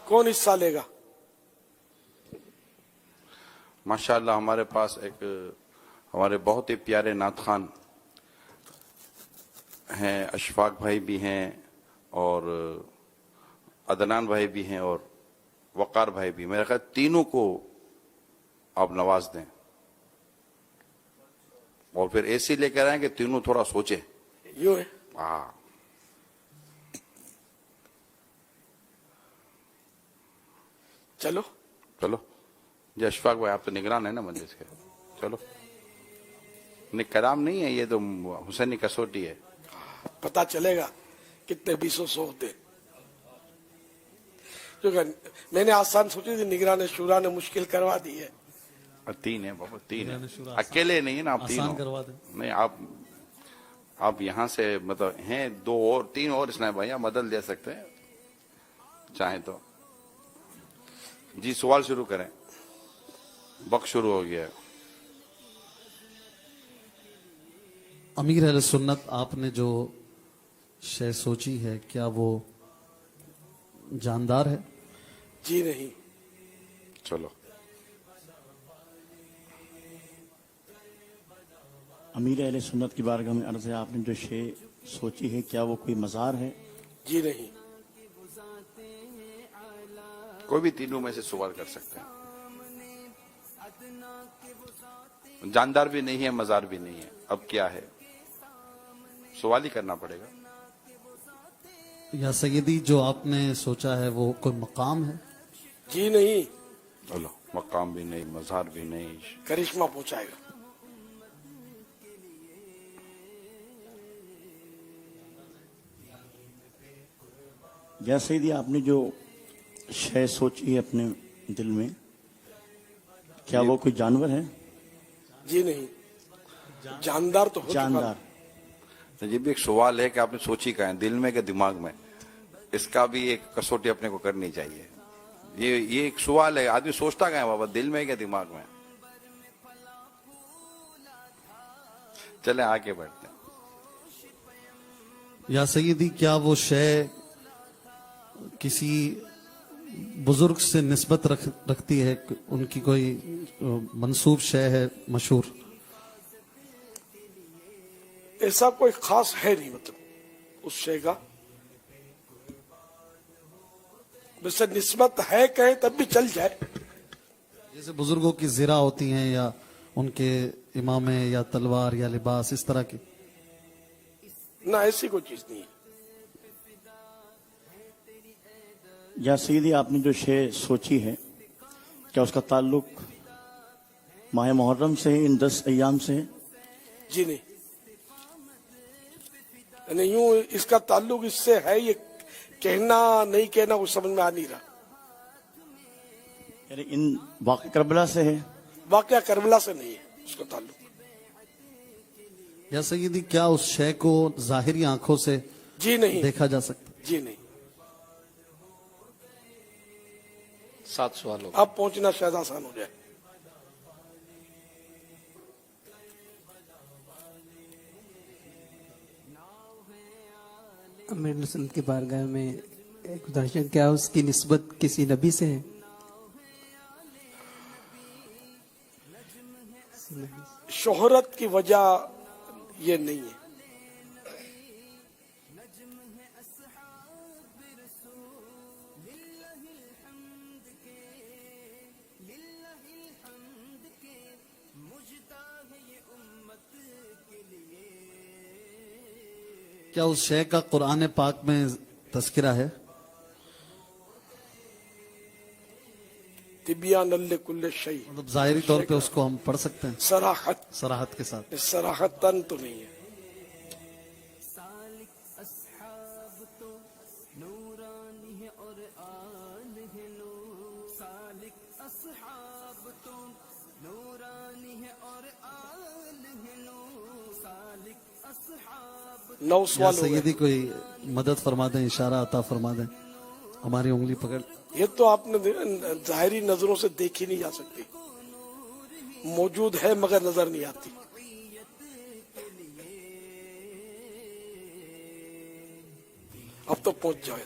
کون حصہ لے گا؟ ماشاءاللہ ہمارے پاس ایک ہمارے بہت ہی پیارے نعت خان ہیں، اشفاق بھائی بھی ہیں اور عدنان بھائی بھی ہیں اور وقار بھائی بھی. میرا خیال تینوں کو آپ نواز دیں اور پھر ایسی لے کر آئیں کہ تینوں تھوڑا سوچیں. یوں ہے. ہاں چلو چلو جی. اشفاق بھائی آپ تو نگران ہیں نا مجلس کے. چلو نہیں کلام نہیں ہے، یہ تو حسینی کسوٹی ہے. پتا چلے گا کتنے 200 ہوتے. کیونکہ میں نے آسان سوچی تھی، نگران شورا نے مشکل کروا دی ہے. تین ہے بابا، تین ہے، اکیلے نہیں ہے نا آپ. تین کروا دیں. نہیں آپ یہاں سے مطلب ہیں دو اور تین اور اسلام بھائی آپ مدد دے سکتے ہیں چاہیں تو. جی سوال شروع کریں. وقت شروع ہو گیا ہے. امیر اہل سنت، آپ نے جو شے سوچی ہے کیا وہ جاندار ہے؟ جی نہیں. چلو امیر اہل سنت کی بارگاہ میں عرض ہے، آپ نے جو شے سوچی ہے کیا وہ کوئی مزار ہے؟ جی نہیں. کوئی بھی تینوں میں سے سوال کر سکتے ہیں. جاندار بھی نہیں ہے، مزار بھی نہیں ہے. اب کیا ہے؟ سوال ہی کرنا پڑے گا. یا سیدی جو آپ نے سوچا ہے وہ کوئی مقام ہے؟ جی نہیں. چلو مقام بھی نہیں، مزار بھی نہیں. کرشمہ پہنچائے گا. یا سیدی آپ نے جو شے سوچی ہے اپنے دل میں کیا وہ کوئی جانور ہے؟ جی نہیں. جاندار تو ہو چکا. جاندار. یہ بھی ایک سوال ہے کہ آپ نے سوچی کہاں ہے، دل میں کہ دماغ میں. اس کا بھی ایک کسوٹی اپنے کو کرنی چاہیے. یہ ایک سوال ہے، آدمی سوچتا کہاں ہے بابا، دل میں کہ دماغ میں. چلیں آگے بڑھتے ہیں. یا سیدی کیا وہ شے کسی بزرگ سے نسبت رکھتی ہے، ان کی کوئی منسوب شے ہے مشہور؟ ایسا کوئی خاص ہے نہیں، مطلب اس شے کا ویسے نسبت ہے کہیں تب بھی چل جائے. جیسے بزرگوں کی زرہ ہوتی ہیں یا ان کے امامے یا تلوار یا لباس، اس طرح کی. نہ ایسی کوئی چیز نہیں ہے. یا سیدی آپ نے جو شے سوچی ہے کیا اس کا تعلق ماہ محرم سے ہے، ان 10 ایام سے ہے؟ جی نہیں. یعنی یوں اس کا تعلق اس سے ہے، یہ کہنا نہیں کہنا وہ سمجھ میں آ نہیں رہا. یعنی ان واقع کربلا سے ہے؟ واقعہ کربلا سے نہیں ہے اس کا تعلق. یا سیدی کیا اس شے کو ظاہری آنکھوں سے جی نہیں. دیکھا جا سکتا؟ جی نہیں. 7 سوال ہو. اب پہنچنا شاید آسان ہو جائے. امیر سنت کی بارگاہ میں گزارش ہے، کیا اس کی نسبت کسی نبی سے ہے؟ شہرت کی وجہ یہ نہیں ہے. کیا اس شے کا قرآن پاک میں تذکرہ ہے؟ طبیان لکل شیء، مطلب ظاہری طور پہ اس کو ہم پڑھ سکتے ہیں صراحت. صراحت کے ساتھ؟ صراحتاً تو نہیں ہے. نو یا سوال ہو گئے. سیدی کوئی مدد فرما دیں، اشارہ عطا فرما دیں، ہماری انگلی پکڑ. یہ تو آپ نے ظاہری نظروں سے دیکھی نہیں جا سکتی، موجود ہے مگر نظر نہیں آتی. اب تو پہنچ جائے.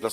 10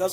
10